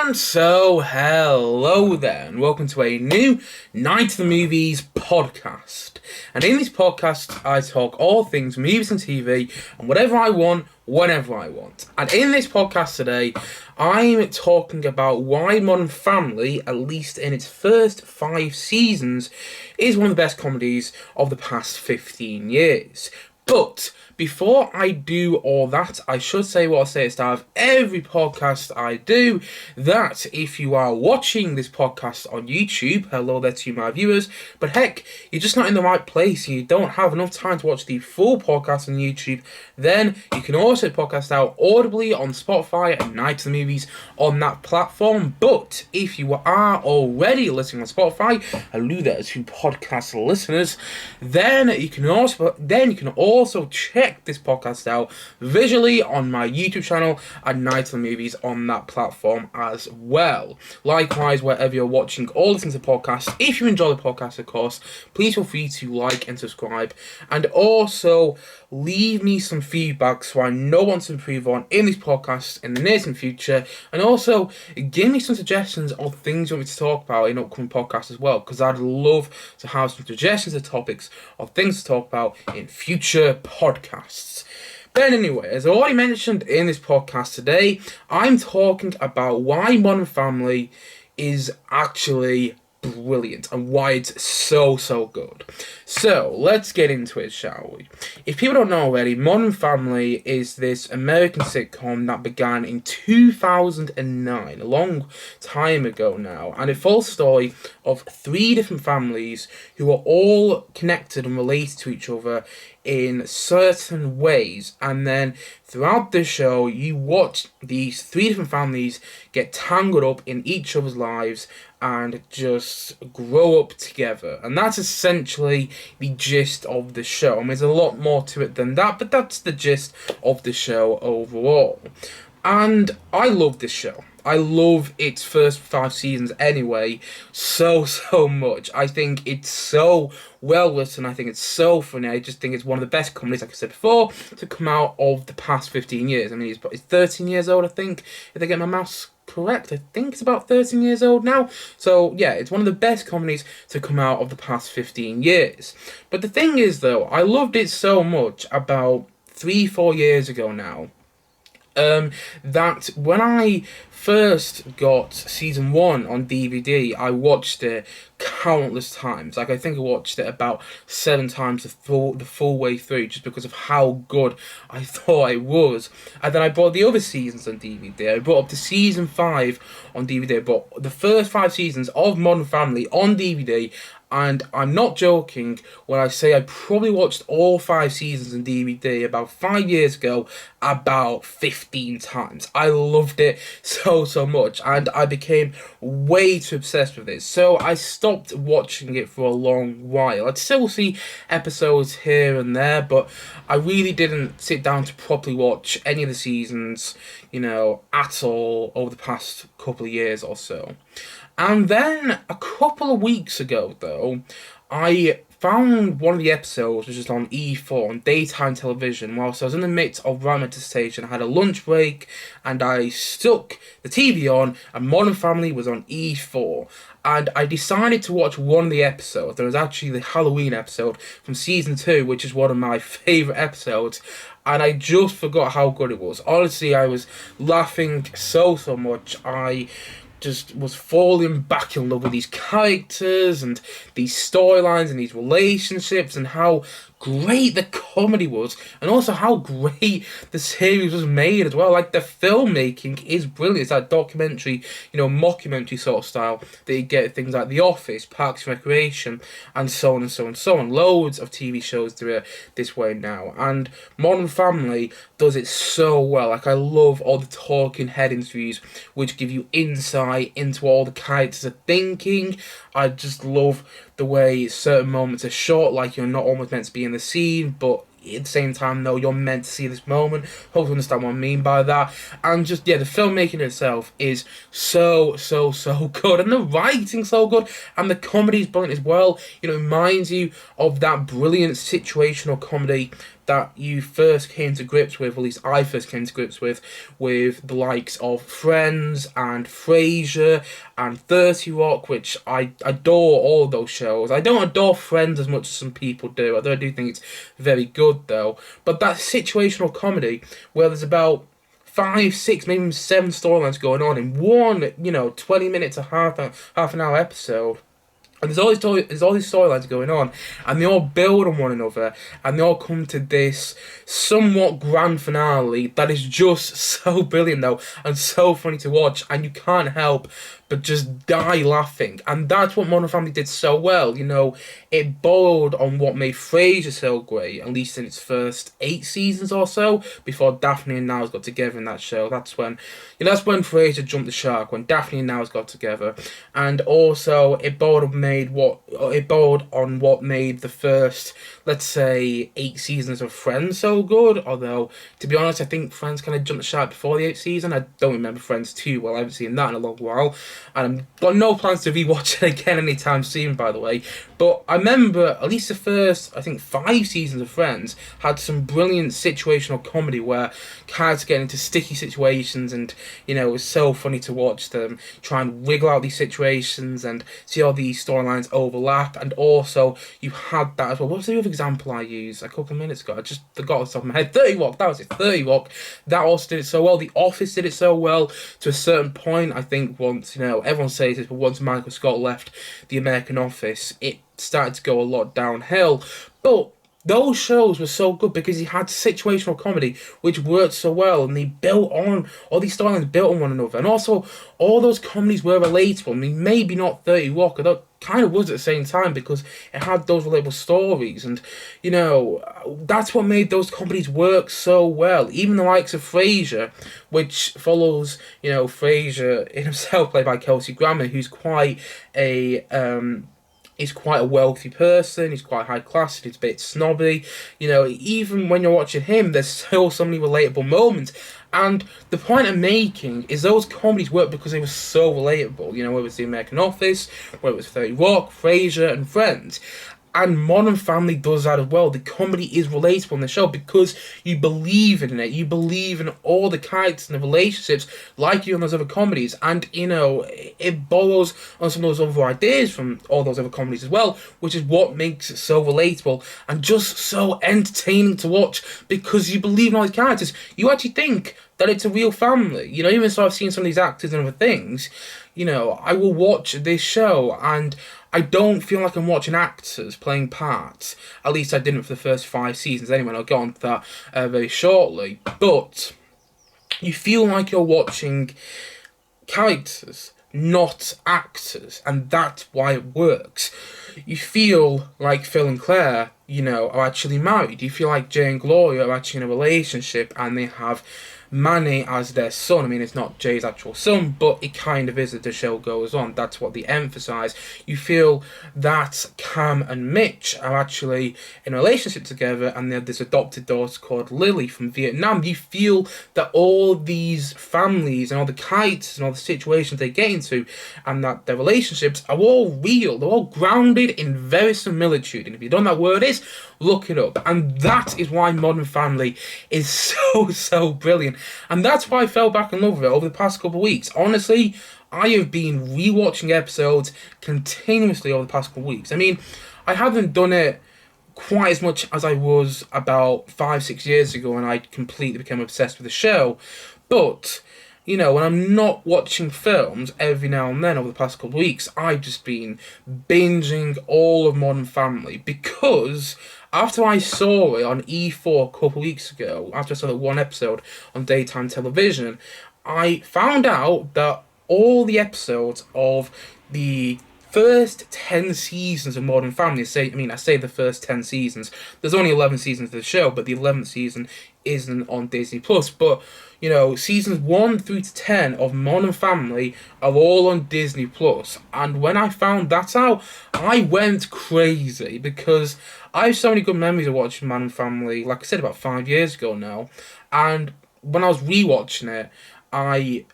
And so, hello there, and welcome to a new Night of the Movies podcast. And in this podcast, I talk all things movies and TV, and whatever I want, whenever I want. And in this podcast today, I'm talking about why Modern Family, at least in its first 5 seasons, is one of the best comedies of the past 15 years. But before I do all that, I should say what I say at the start of every podcast I do, that if you are watching this podcast on YouTube, hello there to my viewers, but heck, you're just not in the right place and you don't have enough time to watch the full podcast on YouTube, then you can also podcast out audibly on Spotify and Night of the Movies on that platform. But if you are already listening on Spotify, hello there to podcast listeners, then you can also check this podcast out visually on my YouTube channel and Night of the Movies on that platform as well. Likewise, wherever you're watching or listening to podcasts, if you enjoy the podcast, of course, please feel free to like and subscribe, and also leave me some feedback so I know what to improve on in this podcast in the near and future, and also give me some suggestions of things you want me to talk about in upcoming podcasts as well, because I'd love to have some suggestions of topics of things to talk about in future podcasts. But anyway, as I already mentioned in this podcast today, I'm talking about why Modern Family is actually brilliant and why it's so good. So let's get into it, shall we? If people don't know already, Modern Family is this American sitcom that began in 2009, a long time ago now, and it follows the story of 3 different families who are all connected and related to each other in certain ways, and then throughout the show you watch these 3 different families get tangled up in each other's lives and just grow up together, and that's essentially the gist of the show. I mean, there's a lot more to it than that, but that's the gist of the show overall. And I love this show. I love its first 5 seasons anyway, so much. I think it's so well written, I think it's so funny, I just think it's one of the best comedies, like I said before, to come out of the past 15 years. I mean, it's 13 years old, I think, if I get my maths correct. I think it's about 13 years old now. So yeah, it's one of the best comedies to come out of the past 15 years. But the thing is though, I loved it so much about 3-4 years ago now, that when I first got season 1 on DVD, I watched it countless times. Like, I think I watched it about 7 times the full way through, just because of how good I thought it was. And then I bought the other seasons on DVD. I brought up to season 5 on DVD. I bought the first 5 seasons of Modern Family on DVD. And I'm not joking when I say I probably watched all 5 seasons on DVD about 5 years ago about 15 times. I loved it so much, and I became way too obsessed with it. So I stopped watching it for a long while. I'd still see episodes here and there, but I really didn't sit down to properly watch any of the seasons, at all over the past couple of years or so. And then a couple of weeks ago, though, I found one of the episodes, which was on E4, on daytime television, whilst I was in the midst of running at the station. I had a lunch break, and I stuck the TV on, and Modern Family was on E4. And I decided to watch one of the episodes. There was actually the Halloween episode from season 2, which is one of my favourite episodes. And I just forgot how good it was. Honestly, I was laughing so much. I just was falling back in love with these characters and these storylines and these relationships, and how great the comedy was, and also how great the series was made as well. Like, the filmmaking is brilliant. It's that documentary, mockumentary sort of style that you get things like The Office, Parks and Recreation, and so on and so on and so on. Loads of TV shows do it this way now, and Modern Family does it so well. Like, I love all the talking head interviews, which give you insight into what all the characters are thinking. I just love the way certain moments are shot, like you're not almost meant to be in the scene, but at the same time, no, you're meant to see this moment. Hope you understand what I mean by that. And just, the filmmaking itself is so good, and the writing's so good, and the comedy's brilliant as well. It reminds you of that brilliant situational comedy that you first came to grips with, or at least I first came to grips with the likes of Friends and Frasier and 30 Rock, which I adore all of those shows. I don't adore Friends as much as some people do, although I do think it's very good though. But that situational comedy where there's about 5, 6, maybe even 7 storylines going on in one, 20 minutes to half an hour episode. And there's all these storylines going on, and they all build on one another, and they all come to this somewhat grand finale that is just so brilliant though, and so funny to watch, and you can't help but just die laughing. And that's what Modern Family did so well. It borrowed on what made Frasier so great, at least in its first 8 seasons or so, before Daphne and Niles got together in that show. That's when Frasier jumped the shark, when Daphne and Niles got together. And also, it borrowed on what made the first, let's say, 8 seasons of Friends so good. Although, to be honest, I think Friends kind of jumped the shark before the 8th season. I don't remember Friends too well. I haven't seen that in a long while. And I've got no plans to rewatch it again anytime soon, by the way. But I remember at least the first, I think, 5 seasons of Friends had some brilliant situational comedy where characters get into sticky situations, and it was so funny to watch them try and wiggle out these situations and see all these storylines overlap. And also, you had that as well. What was the other example I used a couple of minutes ago? I just forgot off the top of my head. 30 Rock, that was it. 30 Rock, that also did it so well. The Office did it so well to a certain point. I think once, everyone says this, but once Michael Scott left the American Office, it started to go a lot downhill. But those shows were so good because he had situational comedy which worked so well, and they built on, all these storylines built on one another, and also all those comedies were relatable. I mean, maybe not 30 Rock, although it kind of was at the same time, because it had those relatable stories, and that's what made those comedies work so well. Even the likes of Frasier, which follows Frasier in himself, played by Kelsey Grammer, who's quite a he's quite a wealthy person, he's quite high class, he's a bit snobby. Even when you're watching him, there's still so many relatable moments. And the point I'm making is those comedies work because they were so relatable. Whether it's The American Office, whether it's 30 Rock, Frasier, and Friends. And Modern Family does that as well. The comedy is relatable in the show because you believe in it. You believe in all the characters and the relationships like you in those other comedies. And, it borrows on some of those other ideas from all those other comedies as well, which is what makes it so relatable and just so entertaining to watch because you believe in all these characters. You actually think that it's a real family. Even so I've seen some of these actors and other things, I will watch this show and I don't feel like I'm watching actors playing parts. At least I didn't for the first 5 seasons anyway, and I'll get on to that very shortly. But you feel like you're watching characters, not actors, and that's why it works. You feel like Phil and Claire, are actually married. You feel like Jay and Gloria are actually in a relationship and they have Manny as their son. I mean, it's not Jay's actual son, but it kind of is as the show goes on. That's what they emphasise. You feel that Cam and Mitch are actually in a relationship together, and they have this adopted daughter called Lily from Vietnam. You feel that all these families and all the characters and all the situations they get into and that their relationships are all real. They're all grounded in verisimilitude. And if you don't know what that word is, look it up. And that is why Modern Family is so brilliant. And that's why I fell back in love with it over the past couple of weeks. Honestly, I have been rewatching episodes continuously over the past couple of weeks. I mean, I haven't done it quite as much as I was about 5-6 years ago when I completely became obsessed with the show. But, when I'm not watching films every now and then over the past couple of weeks, I've just been binging all of Modern Family because after I saw it on E4 a couple of weeks ago, after I saw that one episode on daytime television, I found out that all the episodes of the first 10 seasons of Modern Family, I say the first 10 seasons, there's only 11 seasons of the show, but the 11th season isn't on Disney+, but seasons 1 through to 10 of Modern Family are all on Disney+, and when I found that out, I went crazy, because I have so many good memories of watching Modern Family, like I said, about 5 years ago now, and when I was rewatching it, I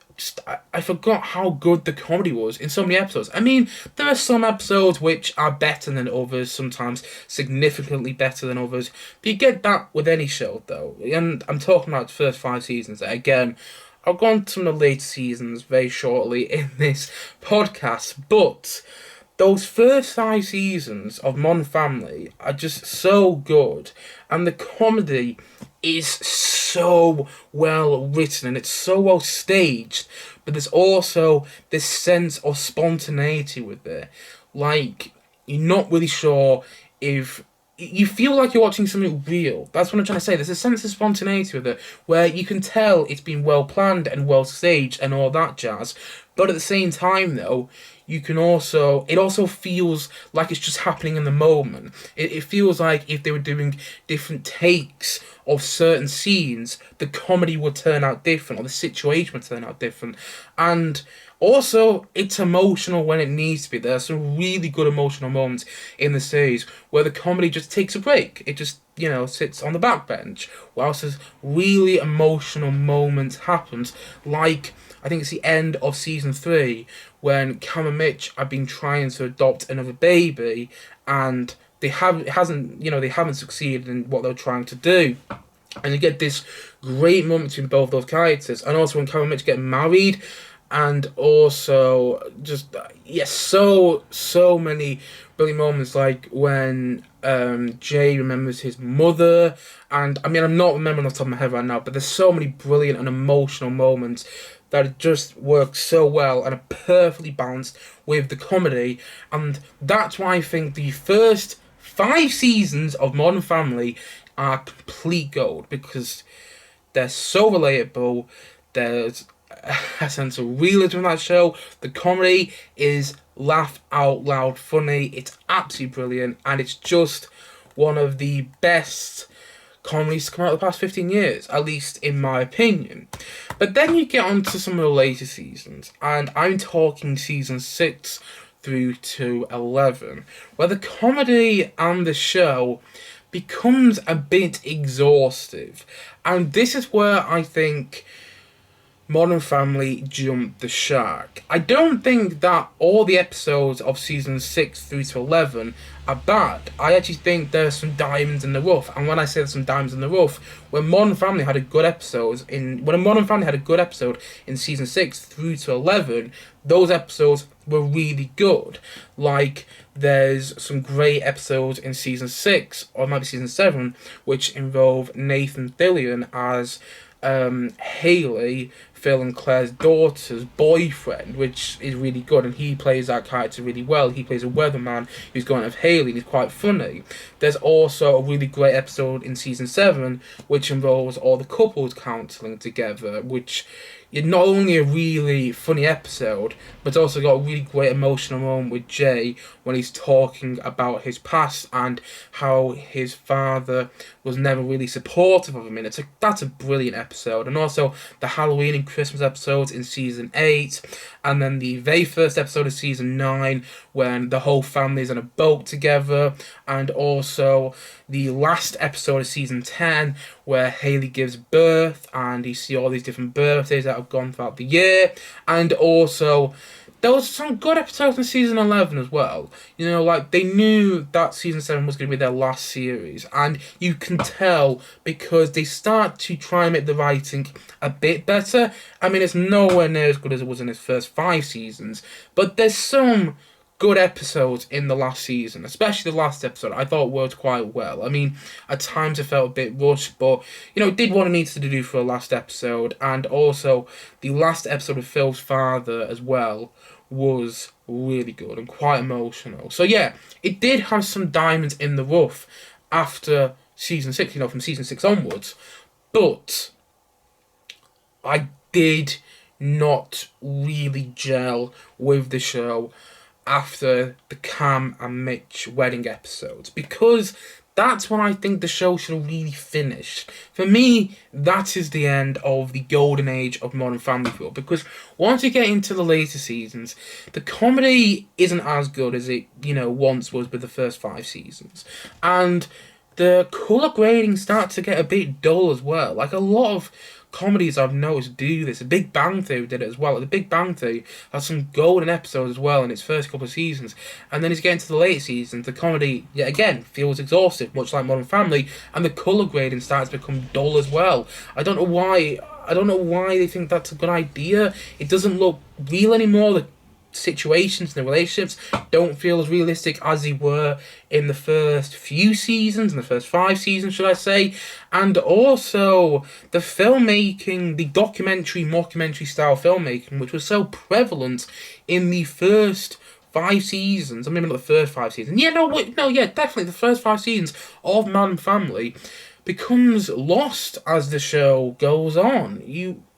I forgot how good the comedy was in so many episodes. I mean, there are some episodes which are better than others, sometimes significantly better than others. But you get that with any show, though. And I'm talking about the first 5 seasons. Again, I'll go on to some of the later seasons very shortly in this podcast. But those first 5 seasons of Modern Family are just so good. And the comedy is so well written and it's so well staged, but there's also this sense of spontaneity with it. Like, you're not really sure if you feel like you're watching something real. That's what I'm trying to say. There's a sense of spontaneity with it where you can tell it's been well planned and well staged and all that jazz. But at the same time, though, it also feels like it's just happening in the moment. It feels like if they were doing different takes of certain scenes, the comedy would turn out different, or the situation would turn out different. And also, it's emotional when it needs to be. There are some really good emotional moments in the series where the comedy just takes a break. It just, sits on the backbench, whilst this really emotional moment happens. Like, I think it's the end of season 3, when Cam and Mitch have been trying to adopt another baby, and they haven't succeeded in what they're trying to do. And you get this great moment between both those characters, and also when Cam and Mitch get married, and also just so many brilliant moments, like when Jay remembers his mother, and I mean, I'm not remembering off the top of my head right now, but there's so many brilliant and emotional moments that it just works so well and are perfectly balanced with the comedy. And that's why I think the first 5 seasons of Modern Family are complete gold, because they're so relatable. There's a sense of realism in that show. The comedy is laugh out loud funny. It's absolutely brilliant, and it's just one of the best comedies to come out of the past 15 years, at least in my opinion. But then you get on to some of the later seasons, and I'm talking season 6 through to 11, where the comedy and the show becomes a bit exhaustive. And this is where I think Modern Family jumped the shark. I don't think that all the episodes of season 6 through to 11 are bad. I actually think there's some diamonds in the rough. And when I say there's some diamonds in the rough, when Modern Family had a good episode in season 6 through to 11, those episodes were really good. Like, there's some great episodes in season 6, or it might be season 7, which involve Nathan Fillion as Haley, Phil and Claire's daughter's boyfriend, which is really good, and he plays that character really well. He plays a weatherman who's going with Haley, and he's quite funny. There's also a really great episode in season 7, which involves all the couples counselling together, which is not only a really funny episode, but also got a really great emotional moment with Jay when he's talking about his past and how his father was never really supportive of him. And that's a brilliant episode. And also the Halloween and Christmas episodes in season 8, and then the very first episode of season 9 when the whole family is on a boat together, and also the last episode of season 10 where Haley gives birth and you see all these different birthdays that have gone throughout the year. And also there was some good episodes in season 11 as well. Like, they knew that season 7 was going to be their last series, and you can tell because they start to try and make the writing a bit better. I mean, it's nowhere near as good as it was in its first 5 seasons, but there's some good episodes in the last season, especially the last episode. I thought worked quite well. I mean, at times it felt a bit rushed, but it did what it needs to do for a last episode. And also the last episode of Phil's father as well was really good and quite emotional. So yeah, it did have some diamonds in the rough after season 6, from season 6 onwards, but I did not really gel with the show after the Cam and Mitch wedding episodes, because that's when I think the show should have really finished. For me, that is the end of the golden age of Modern Family Feel, because once you get into the later seasons, the comedy isn't as good as it, once was with the first 5 seasons. And the colour grading starts to get a bit dull as well. Like, a lot of comedies I've noticed do this. The Big Bang Theory did it as well. The Big Bang Theory has some golden episodes as well in its first couple of seasons, and then as you get into the later seasons, the comedy yet again feels exhaustive, much like Modern Family, and the colour grading starts to become dull as well. I don't know why. I don't know why they think that's a good idea. It doesn't look real anymore. The situations and the relationships don't feel as realistic as they were in the first few seasons, in the first 5 seasons, should I say. And also, the filmmaking, the mockumentary style filmmaking, which was so prevalent in the first 5 seasons. I mean, not the first 5 seasons. Definitely the first 5 seasons of Modern Family becomes lost as the show goes on.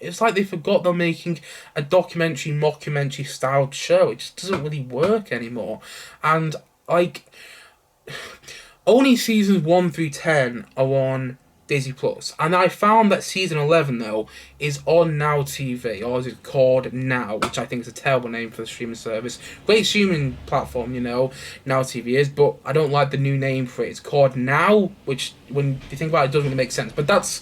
It's like they forgot they're making a mockumentary styled show. It just doesn't really work anymore. And like, only seasons 1 through 10 are on Disney Plus, and I found that season 11 though is on Now TV, or is it called Now, which I think is a terrible name for the streaming service. Great streaming platform, Now TV is, but I don't like the new name for it. It's called Now, which when you think about it, doesn't really make sense. But that's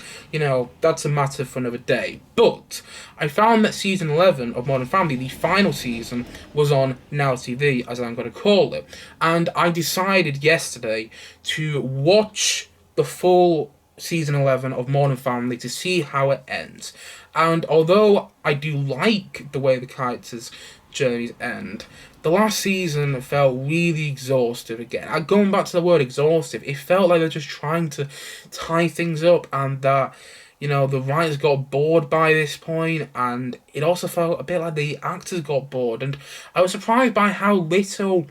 that's a matter for another day. But I found that season 11 of Modern Family, the final season, was on Now TV, as I'm going to call it, and I decided yesterday to watch the full season 11 of Modern Family to see how it ends. And although I do like the way the characters' journeys end, the last season felt really exhaustive again. Going back to the word exhaustive, it felt like they're just trying to tie things up, and that the writers got bored by this point, and it also felt a bit like the actors got bored. And I was surprised by how little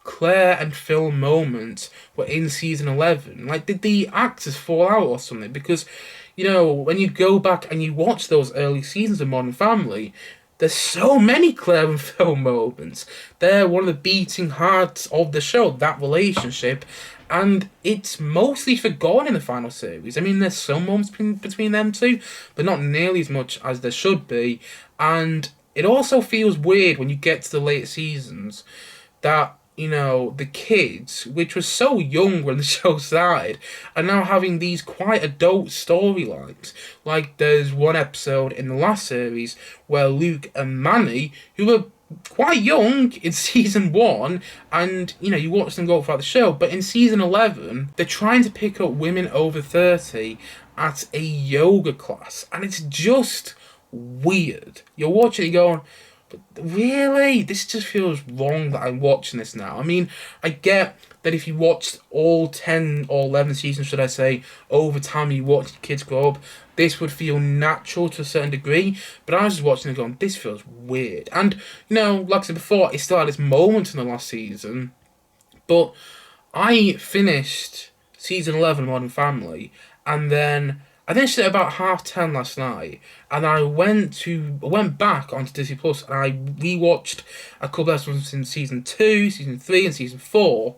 Claire and Phil moments were in season 11. Like, did the actors fall out or something? Because, when you go back and you watch those early seasons of Modern Family, there's so many Claire and Phil moments. They're one of the beating hearts of the show, that relationship, and it's mostly forgotten in the final series. I mean, there's some moments between them two, but not nearly as much as there should be. And it also feels weird when you get to the later seasons that the kids, which were so young when the show started, are now having these quite adult storylines. Like, there's one episode in the last series where Luke and Manny, who were quite young in season 1, and, you watch them go throughout the show, but in season 11, they're trying to pick up women over 30 at a yoga class, and it's just weird. You're watching it going, but really, this just feels wrong that I'm watching this now. I mean, I get that if you watched all 10 or 11 seasons, should I say, over time you watch your kids grow up, this would feel natural to a certain degree, but I was just watching it going, this feels weird. And, like I said before, it still had its moments in the last season, but I finished season 11 of Modern Family, and then I finished it about 10:30 last night, and I went back onto Disney Plus and I rewatched a couple episodes in season 2, season 3, and season 4,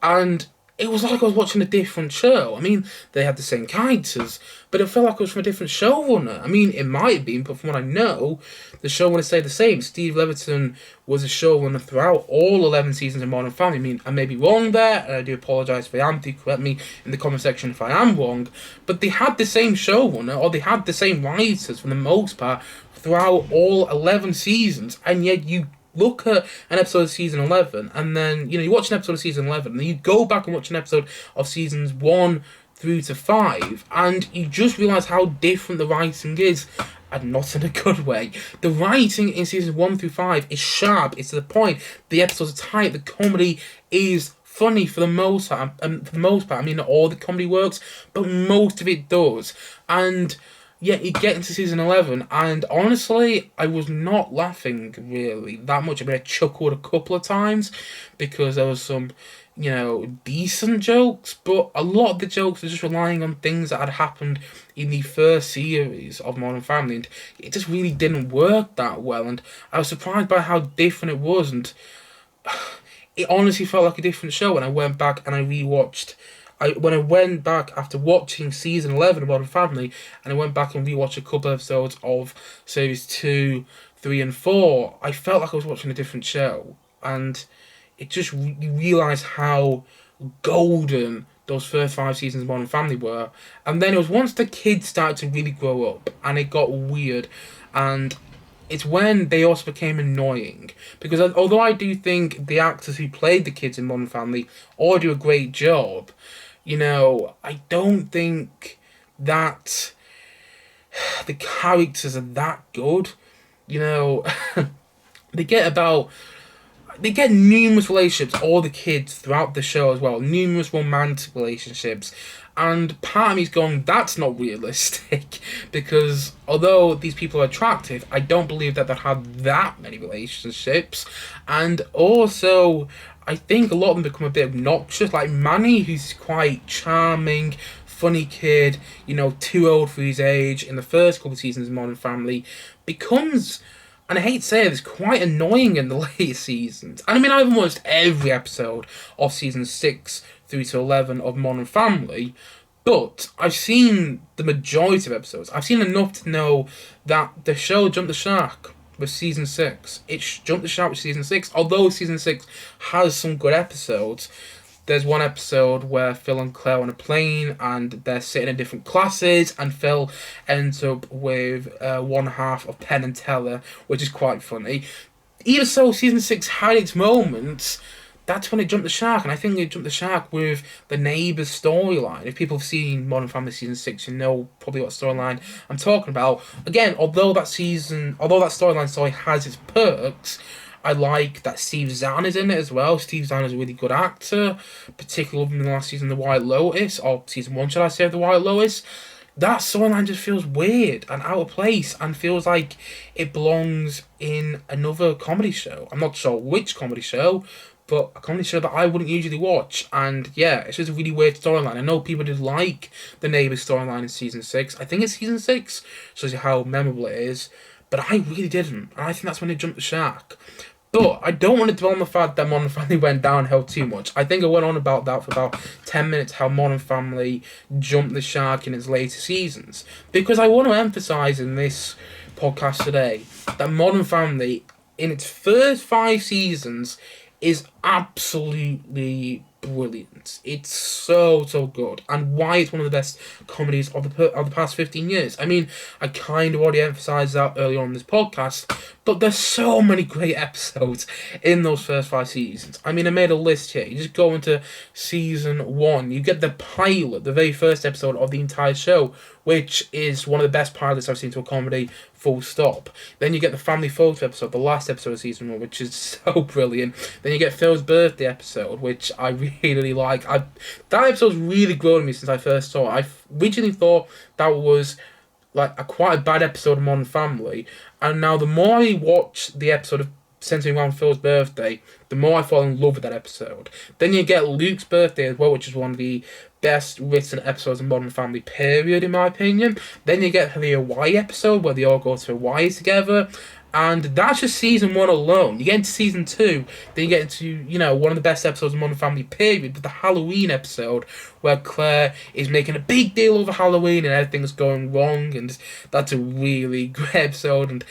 and it was like I was watching a different show. I mean, they had the same characters, but it felt like it was from a different showrunner. I mean, it might have been, but from what I know, the showrunner stayed the same. Steve Levitan was a showrunner throughout all 11 seasons of Modern Family. I mean, I may be wrong there, and I do apologise if I am. Do correct me in the comment section if I am wrong. But they had the same showrunner, or they had the same writers for the most part throughout all 11 seasons, and yet you look at an episode of season 11, and then, you watch an episode of season 11, and then you go back and watch an episode of seasons 1 through to 5, and you just realise how different the writing is, and not in a good way. The writing in seasons 1 through 5 is sharp, it's to the point, the episodes are tight, the comedy is funny for the most part, I mean, not all the comedy works, but most of it does, and yeah, you get into season 11, and honestly, I was not laughing really that much. I mean, I chuckled a couple of times because there was some, decent jokes, but a lot of the jokes were just relying on things that had happened in the first series of Modern Family, and it just really didn't work that well, and I was surprised by how different it was, and it honestly felt like a different show when I went back and I rewatched. When I went back after watching season 11 of Modern Family, and I went back and rewatched a couple episodes of series 2, 3, and 4, I felt like I was watching a different show, and it just you realise how golden those first 5 seasons of Modern Family were. And then it was once the kids started to really grow up and it got weird, and it's when they also became annoying. Because although I do think the actors who played the kids in Modern Family all do a great job, I don't think that the characters are that good. They get about they get numerous relationships, all the kids throughout the show as well, numerous romantic relationships, and part of me's going, that's not realistic, because although these people are attractive, I don't believe that they have that many relationships, and also, I think a lot of them become a bit obnoxious, like Manny, who's quite charming, funny kid, too old for his age, in the first couple of seasons of Modern Family, becomes, and I hate to say it, it's quite annoying in the later seasons. And I mean, I've watched every episode of season 6 through to 11 of Modern Family, but I've seen the majority of episodes. I've seen enough to know that the show jumped the shark with season 6. It jumped the shark with season 6, although season 6 has some good episodes. There's one episode where Phil and Claire are on a plane and they're sitting in different classes, and Phil ends up with one half of Penn and Teller, which is quite funny. Even so, season 6 had its moments. That's when it jumped the shark, and I think it jumped the shark with the Neighbours storyline. If people have seen Modern Family season 6, you know probably what storyline I'm talking about. Again, although that storyline story has its perks, I like that Steve Zahn is in it as well. Steve Zahn is a really good actor, particularly in the last season of The White Lotus, or season 1, should I say, of The White Lotus. That storyline just feels weird and out of place and feels like it belongs in another comedy show. I'm not sure which comedy show, but a comedy show that I wouldn't usually watch. And yeah, it's just a really weird storyline. I know people did like the Neighbours storyline in season 6. I think it's season 6, shows you how memorable it is. But I really didn't. And I think that's when it jumped the shark. But I don't want to dwell on the fact that Modern Family went downhill too much. I think I went on about that for about 10 minutes, how Modern Family jumped the shark in its later seasons. Because I want to emphasise in this podcast today that Modern Family, in its first 5 seasons, is absolutely brilliant. It's so good, and why it's one of the best comedies of the past 15 years. I mean, I kind of already emphasised that earlier on in this podcast, but there's so many great episodes in those first 5 seasons. I mean, I made a list here. You just go into season 1, you get the pilot, the very first episode of the entire show, which is one of the best pilots I've seen to a comedy, full stop. Then you get the family photo episode, the last episode of season 1, which is so brilliant. Then you get Phil's birthday episode, which I really like. That episode's really grown on me since I first saw it. I originally thought that was like quite a bad episode of Modern Family, and now the more I watch the episode of centering around Phil's birthday, the more I fall in love with that episode. Then you get Luke's birthday as well, which is one of the best written episodes of Modern Family, period, in my opinion. Then you get the Hawaii episode, where they all go to Hawaii together. And that's just season 1 alone. You get into season 2, then you get into, one of the best episodes of Modern Family, period, with the Halloween episode, where Claire is making a big deal over Halloween and everything's going wrong, and that's a really great episode. And,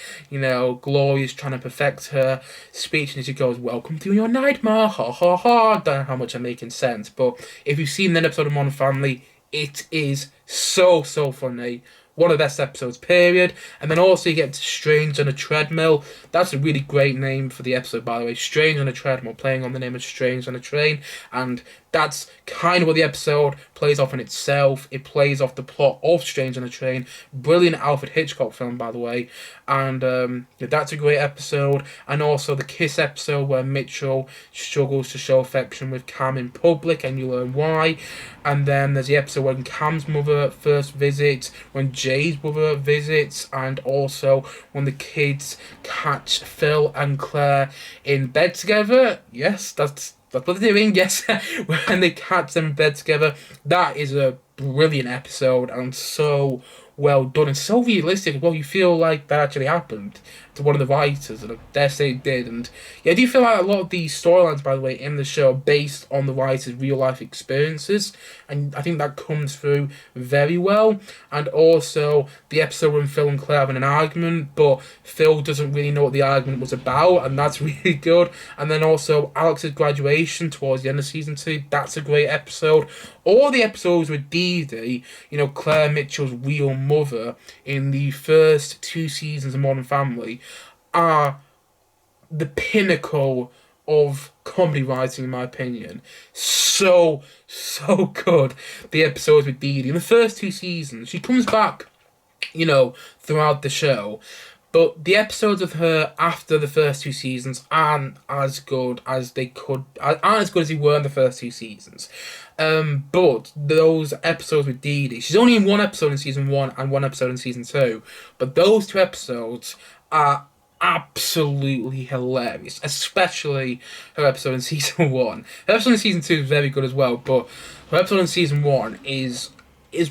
Gloria's trying to perfect her speech, and she goes, "Welcome to your nightmare, ha ha ha." I don't know how much I'm making sense, but if you've seen that episode of Modern Family, it is so funny. One of the best episodes, period. And then also you get to Strange on a Treadmill. That's a really great name for the episode, by the way. Strange on a Treadmill, playing on the name of Strange on a Train. And that's kind of what the episode plays off in itself. It plays off the plot of Strange on a Train. Brilliant Alfred Hitchcock film, by the way. And that's a great episode. And also the Kiss episode, where Mitchell struggles to show affection with Cam in public, and you learn why. And then there's the episode when Cam's mother first visits, when Jay's mother visits, and also when the kids catch Phil and Claire in bed together. Yes, that's what they're doing, yes. When they catch them in bed together. That is a brilliant episode, and so well done and so realistic. Well, you feel like that actually happened. to one of the writers, and I dare say it did. And yeah, I do feel like a lot of these storylines, by the way, in the show are based on the writer's real life experiences, and I think that comes through very well. And also the episode when Phil and Claire having an argument, but Phil doesn't really know what the argument was about, and that's really good. And then also Alex's graduation towards the end of season 2, that's a great episode. All the episodes with Dee Dee, Claire Mitchell's real mother, in the first 2 seasons of Modern Family, are the pinnacle of comedy writing, in my opinion. So good. The episodes with Dee Dee. In the first 2 seasons, she comes back, throughout the show, but the episodes of her after the first 2 seasons aren't as good as they were in the first 2 seasons. But those episodes with Dee Dee, she's only in 1 episode in season 1 and 1 episode in season 2, but those 2 episodes are absolutely hilarious, especially her episode in season 1. Her episode in season 2 is very good as well, but her episode in season 1 is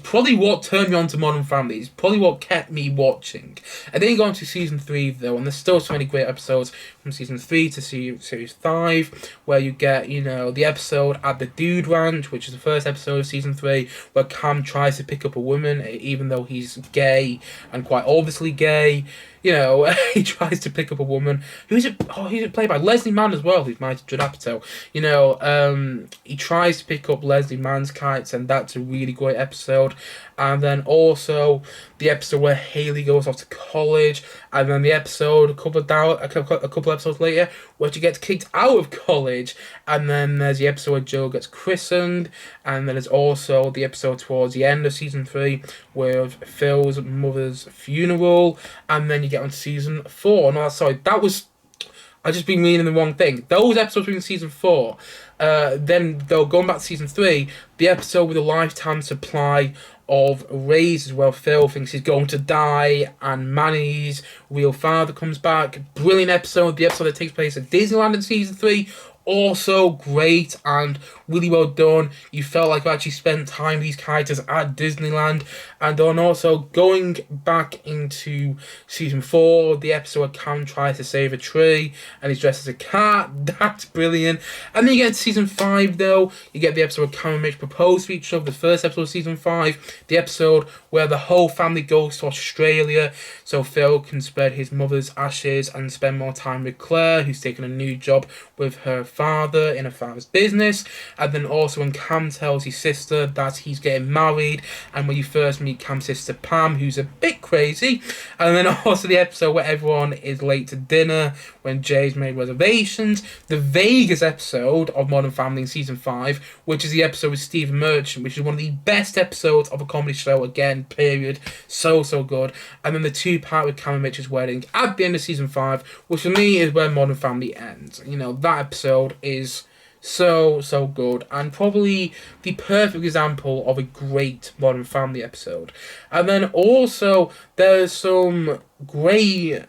probably what turned me on to Modern Family. It's probably what kept me watching. And then you go on to season 3 though, and there's still so many great episodes from season 3 to series 5, where you get, the episode at the Dude Ranch, which is the first episode of season 3, where Cam tries to pick up a woman, even though he's gay, and quite obviously gay. He tries to pick up a woman. He's played by Leslie Mann as well, who's married to Judd Apatow. He tries to pick up Leslie Mann's character, and that's a really great episode. And then also the episode where Haley goes off to college, and then the episode a couple episodes later where she gets kicked out of college, and then there's the episode where Joe gets christened, and then there's also the episode towards the end of season 3 with Phil's mother's funeral, and then you get on to season 4. No, sorry, I just been reading the wrong thing. Those episodes were in season 4. Then going back to season 3, the episode with a lifetime supply of raises where Phil thinks he's going to die, and Manny's real father comes back. Brilliant episode. The episode that takes place at Disneyland in season 3. Also great and really well done. You felt like you actually spent time with these characters at Disneyland. And then also going back into season 4, the episode where Cam tries to save a tree and he's dressed as a cat. That's brilliant. And then you get to season 5 though. You get the episode where Cam and Mitch propose to each other, the first episode of season 5. The episode where the whole family goes to Australia so Phil can spread his mother's ashes and spend more time with Claire, who's taken a new job with her father in her father's business. And then also when Cam tells his sister that he's getting married, and when you first meet Cam's sister Pam, who's a bit crazy. And then also the episode where everyone is late to dinner when Jay's made reservations. The Vegas episode of Modern Family in season 5, which is the episode with Stephen Merchant, which is one of the best episodes of a comedy show, again, period. So good. And then the 2-part with Cam and Mitch's wedding at the end of season 5, which for me is where Modern Family ends. That episode is so good, and probably the perfect example of a great Modern Family episode. And then also there's some great,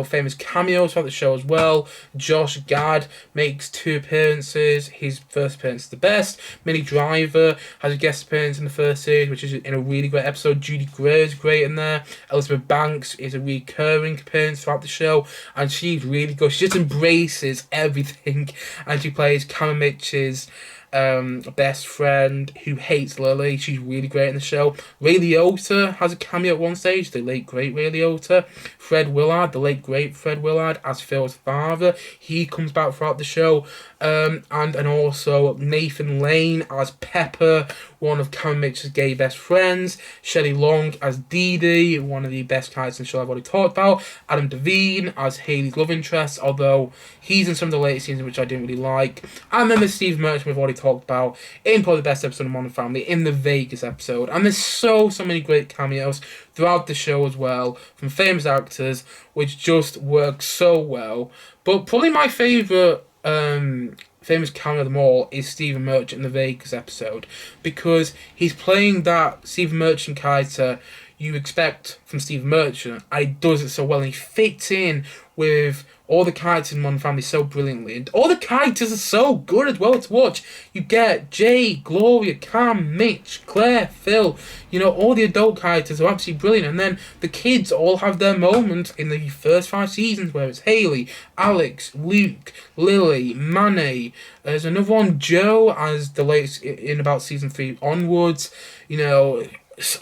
famous cameos throughout the show as well. Josh Gad makes 2 appearances. His first appearance is the best. Minnie Driver has a guest appearance in the first series, which is in a really great episode. Judy Greer is great in there. Elizabeth Banks is a recurring appearance throughout the show, and she's really good. She just embraces everything, and she plays Cam and Mitch's best friend who hates Lily. She's really great in the show. Ray Liotta has a cameo at one stage, the late great Ray Liotta. Fred Willard, the late great Fred Willard, as Phil's father, he comes back throughout the show. And also Nathan Lane as Pepper, one of Cam Mitchell's gay best friends. Shelley Long as Dee Dee, one of the best characters in the show I've already talked about. Adam Devine as Haley's love interest, although he's in some of the later seasons which I didn't really like. And then there's Steve Merchant we've already talked about in probably the best episode of Modern Family, in the Vegas episode. And there's so many great cameos throughout the show as well from famous actors, which just work so well. But probably my favourite famous cameo of them all is Stephen Merchant in the Vegas episode, because he's playing that Stephen Merchant character you expect from Steve Merchant, and he does it so well, and he fits in with all the characters in Modern Family so brilliantly, and all the characters are so good as well to watch. You get Jay, Gloria, Cam, Mitch, Claire, Phil, all the adult characters are absolutely brilliant, and then the kids all have their moments in the first 5 seasons, where it's Haley, Alex, Luke, Lily, Manny, there's another one, Joe, as the latest in about season 3 onwards.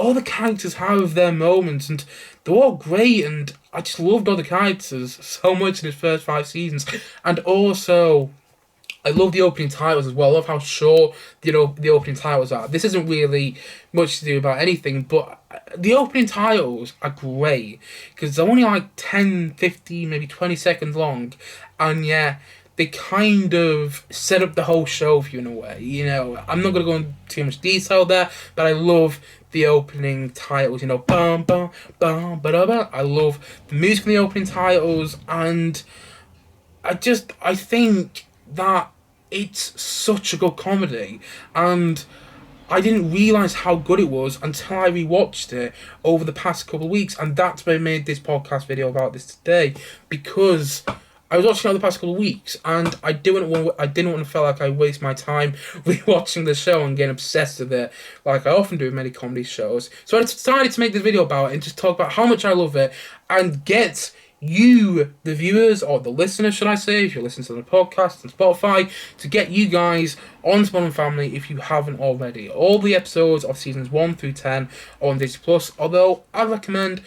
All the characters have their moments, and they're all great, and I just loved all the characters so much in his first 5 seasons. And also, I love the opening titles as well. I love how short the opening titles are. This isn't really much to do about anything, but the opening titles are great, because they're only like 10, 15, maybe 20 seconds long, and yeah, they kind of set up the whole show for you in a way. I'm not going to go into too much detail there, but I love the opening titles, bum, bum, bum, ba-da-ba. I love the music in the opening titles, and I think that it's such a good comedy, and I didn't realise how good it was until I rewatched it over the past couple of weeks, and that's why I made this podcast video about this today, because I was watching it over the past couple of weeks, and I didn't want to feel like I waste my time rewatching the show and getting obsessed with it, like I often do with many comedy shows. So I decided to make this video about it and just talk about how much I love it, and get you, the viewers, or the listeners, should I say, if you're listening to the podcast on Spotify, to get you guys on Modern Family if you haven't already. All the episodes of seasons 1 through 10 are on Disney Plus, although I'd recommend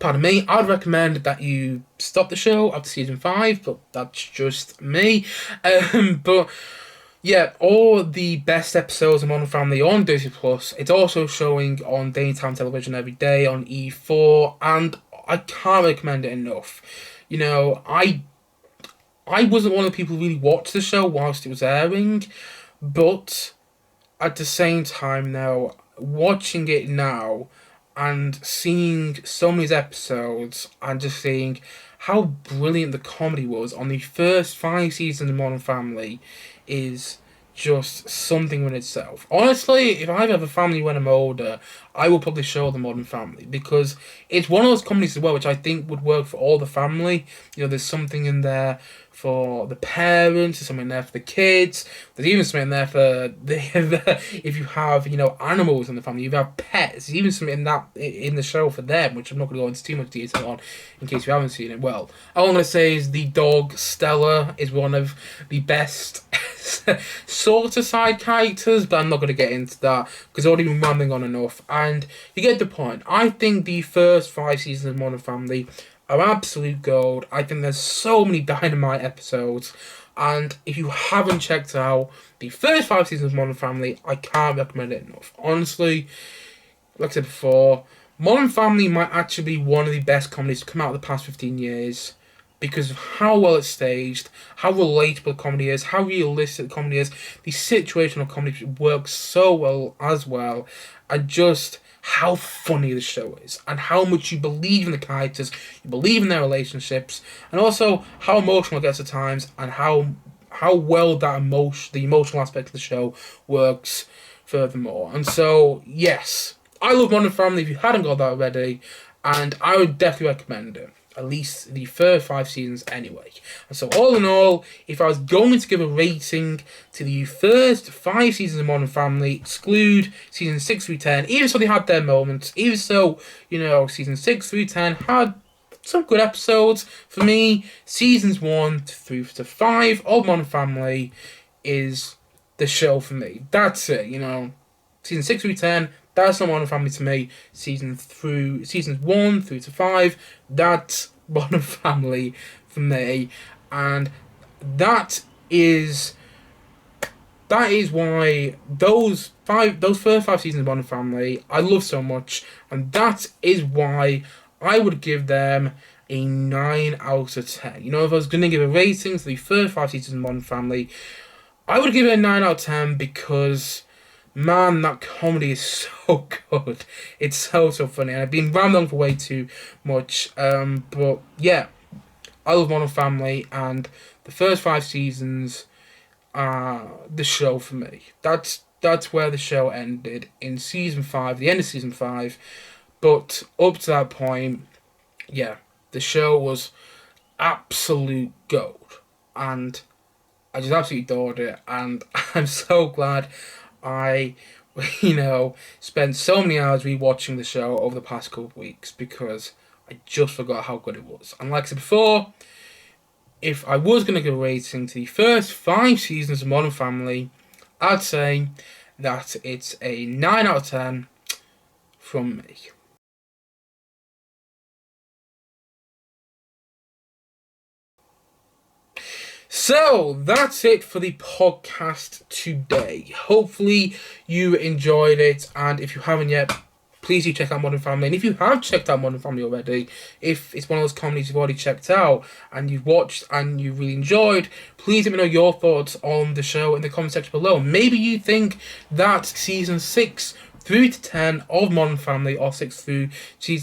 that you stop the show after season 5, but that's just me. But yeah, all the best episodes of Modern Family are on Disney Plus. It's also showing on daytime television every day on E4, and I can't recommend it enough. I wasn't one of the people who really watched the show whilst it was airing, but at the same time now, watching it now, and seeing so many episodes, and just seeing how brilliant the comedy was on the first 5 seasons of Modern Family is just something in itself. Honestly, if I have a family when I'm older, I will probably show them Modern Family, because it's one of those comedies as well which I think would work for all the family. There's something in there for the parents, there's something there for the kids, there's even something there for if you have animals in the family, you have pets, there's even something in the show for them, which I'm not going to go into too much detail on in case you haven't seen it. Well, all I'm going to say is the dog Stella is one of the best sort of side characters, but I'm not going to get into that because I've already been rambling on enough, and you get the point. I think the first 5 seasons of Modern Family are absolute gold. I think there's so many dynamite episodes, and if you haven't checked out the first 5 seasons of Modern Family, I can't recommend it enough. Honestly, like I said before, Modern Family might actually be one of the best comedies to come out of the past 15 years, because of how well it's staged, how relatable the comedy is, how realistic the comedy is, the situational comedy works so well as well, and just how funny the show is, and how much you believe in the characters, you believe in their relationships, and also how emotional it gets at times, and how well the emotional aspect of the show works furthermore. And so, yes, I love Modern Family if you hadn't got that already, and I would definitely recommend it. At least the first 5 seasons anyway. And so all in all, if I was going to give a rating to the first 5 seasons of Modern Family, exclude seasons 6 through 10, even so they had their moments, even so, seasons 6 through 10 had some good episodes, for me, seasons 1 through to 5 of Modern Family is the show for me. That's it, Season 6 through 10, that's not Modern Family to me. Seasons 1 through to 5, that's Modern Family for me. And that is why those first 5 seasons of Modern Family I love so much, and that is why I would give them a 9 out of 10. If I was going to give a rating to the first 5 seasons of Modern Family, I would give it a 9 out of 10, because man, that comedy is so good. It's so funny. And I've been rambling for way too much. But yeah, I love Modern Family, and the first 5 seasons are the show for me. That's that's where the show ended in season 5, the end of season 5. But up to that point, yeah, the show was absolute gold. And I just absolutely adored it. And I'm so glad I, spent so many hours rewatching the show over the past couple of weeks, because I just forgot how good it was. And like I said before, if I was going to give a rating to the first 5 seasons of Modern Family, I'd say that it's a 9 out of 10 from me. So, that's it for the podcast today. Hopefully you enjoyed it, and if you haven't yet, please do check out Modern Family. And if you have checked out Modern Family already, if it's one of those comedies you've already checked out and you've watched and you really enjoyed, please let me know your thoughts on the show in the comment section below. Maybe you think that season 6 through to 10 of Modern Family, or season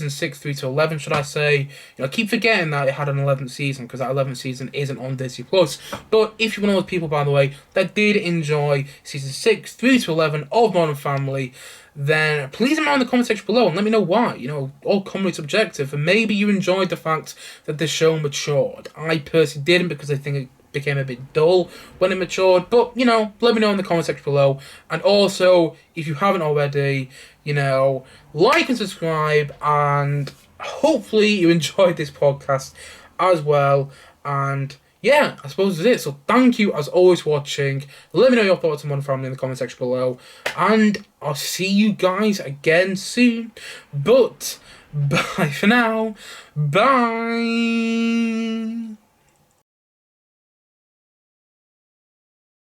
6 through to 11, should I say. I keep forgetting that it had an 11th season, because that 11th season isn't on Disney+. But if you're one of those people, by the way, that did enjoy season 6 through to 11 of Modern Family, then please let me know in the comment section below and let me know why. All comedy is subjective, and maybe you enjoyed the fact that the show matured. I personally didn't, because I think it became a bit dull when it matured, but let me know in the comment section below. And also, if you haven't already, like and subscribe, and hopefully you enjoyed this podcast as well. And yeah, I suppose that's it. So thank you as always for watching. Let me know your thoughts on Modern Family in the comment section below, and I'll see you guys again soon. But bye for now. Bye.